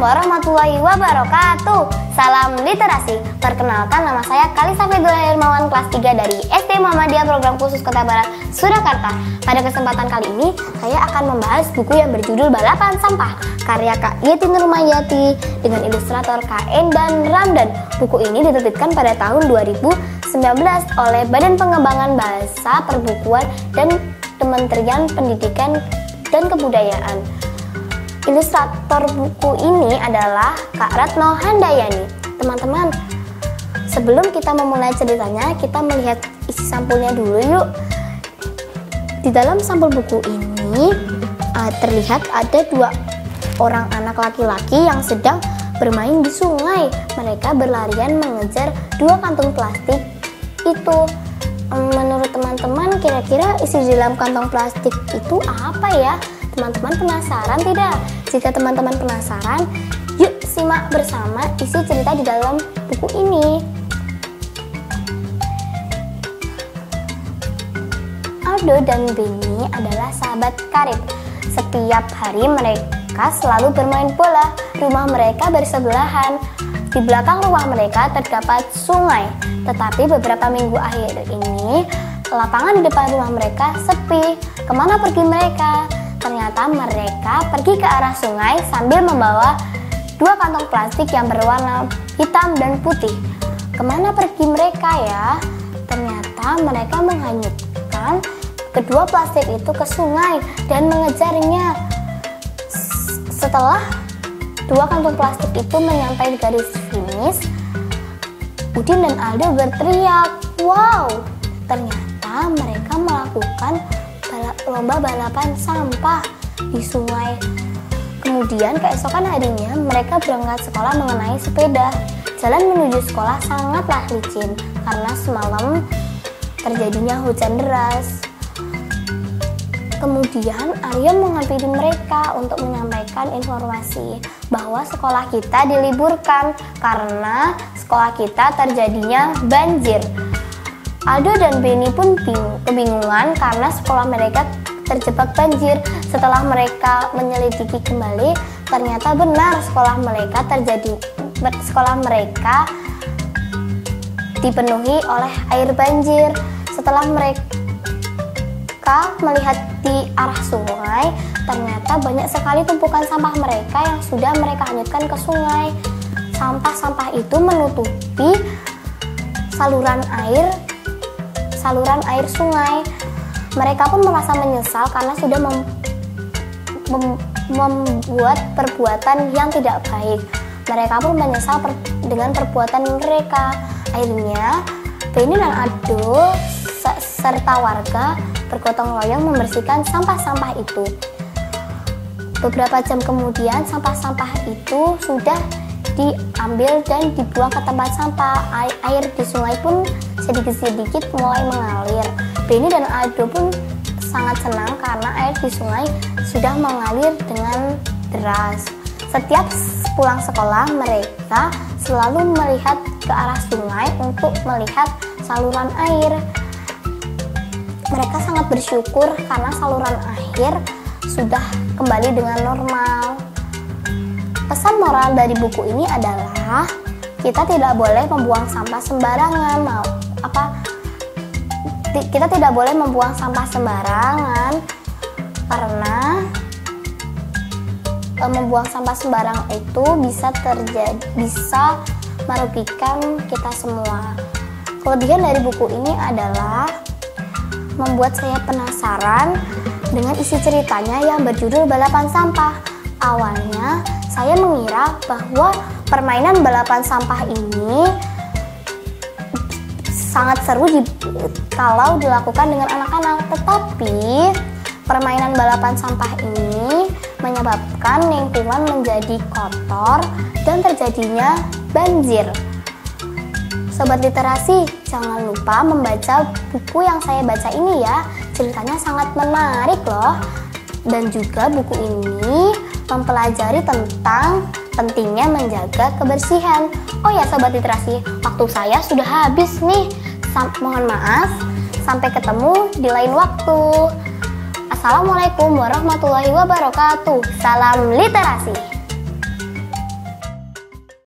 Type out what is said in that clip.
warahmatullahi wabarakatuh. Salam literasi. Perkenalkan, nama saya Kalisa Febiola Hermawan, kelas 3 dari SD Muhammadiyah Program Khusus Kota Barat, Surakarta. Pada kesempatan kali ini, saya akan membahas buku yang berjudul Balapan Sampah, karya Kak Yeti Nurmayati dengan ilustrator Kak Endan Ramdan. Buku ini diterbitkan pada tahun 2019 oleh Badan Pengembangan Bahasa, Perbukuan, dan Kementerian Pendidikan dan Kebudayaan. Ilustrator buku ini adalah Kak Ratno Handayani. Teman-teman, sebelum kita memulai ceritanya, kita melihat isi sampulnya dulu yuk. Di dalam sampul buku ini terlihat ada 2 orang anak laki-laki yang sedang bermain di sungai. Mereka berlarian mengejar 2 kantung plastik itu. Menurut teman-teman, kira-kira isi di dalam kantong plastik itu apa ya? Teman-teman penasaran tidak? Jika teman-teman penasaran, yuk simak bersama isi cerita di dalam buku ini. Aldo dan Benny adalah sahabat karib. Setiap hari mereka selalu bermain bola. Rumah mereka bersebelahan. Di belakang rumah mereka terdapat sungai. Tetapi beberapa minggu akhir ini, lapangan di depan rumah mereka sepi. Kemana pergi mereka? Ternyata mereka pergi ke arah sungai sambil membawa 2 kantong plastik yang berwarna hitam dan putih. Kemana pergi mereka ya? Ternyata mereka menghanyutkan kedua plastik itu ke sungai dan mengejarnya. Setelah 2 kantong plastik itu menyampai di garis finish, Udin dan Aldo berteriak, "Wow!" Ternyata mereka melakukan lomba balapan sampah di sungai. Kemudian keesokan harinya mereka berangkat sekolah mengenai sepeda. Jalan menuju sekolah sangatlah licin karena semalam terjadinya hujan deras. Kemudian Arya menghampiri mereka untuk menyampaikan informasi bahwa sekolah kita diliburkan karena sekolah kita terjadinya banjir. Aldo dan Benny pun kebingungan karena sekolah mereka terjebak banjir. Setelah mereka menyelidiki kembali, ternyata benar sekolah mereka dipenuhi oleh air banjir. Setelah mereka melihat di arah sungai, ternyata banyak sekali tumpukan sampah mereka yang sudah mereka hanyutkan ke sungai. Sampah-sampah itu menutupi saluran air sungai. Mereka pun merasa menyesal karena sudah membuat perbuatan yang tidak baik. Mereka pun menyesal dengan perbuatan mereka. Akhirnya Benny dan Aldo serta warga bergotong royong membersihkan sampah-sampah itu. Beberapa jam kemudian sampah-sampah itu sudah diambil dan dibuang ke tempat sampah. Air di sungai pun sedikit-sedikit mulai mengalir. Benny dan Aldo pun sangat senang karena air di sungai sudah mengalir dengan deras. Setiap pulang sekolah, mereka selalu melihat ke arah sungai untuk melihat saluran air. Mereka sangat bersyukur karena saluran air sudah kembali dengan normal. Pesan moral dari buku ini adalah kita tidak boleh membuang sampah sembarangan. Kita tidak boleh membuang sampah sembarangan karena membuang sampah sembarangan itu bisa merugikan kita semua. Kelebihan dari buku ini adalah membuat saya penasaran dengan isi ceritanya yang berjudul Balapan Sampah. Awalnya saya mengira bahwa permainan balapan sampah ini sangat seru kalau dilakukan dengan anak-anak, tetapi permainan balapan sampah ini menyebabkan lingkungan menjadi kotor dan terjadinya banjir. Sobat literasi, jangan lupa membaca buku yang saya baca ini ya. Ceritanya sangat menarik loh. Dan juga buku ini mempelajari tentang pentingnya menjaga kebersihan. Oh ya sobat literasi, waktu saya sudah habis nih. Mohon maaf, sampai ketemu di lain waktu. Assalamualaikum warahmatullahi wabarakatuh. Salam literasi.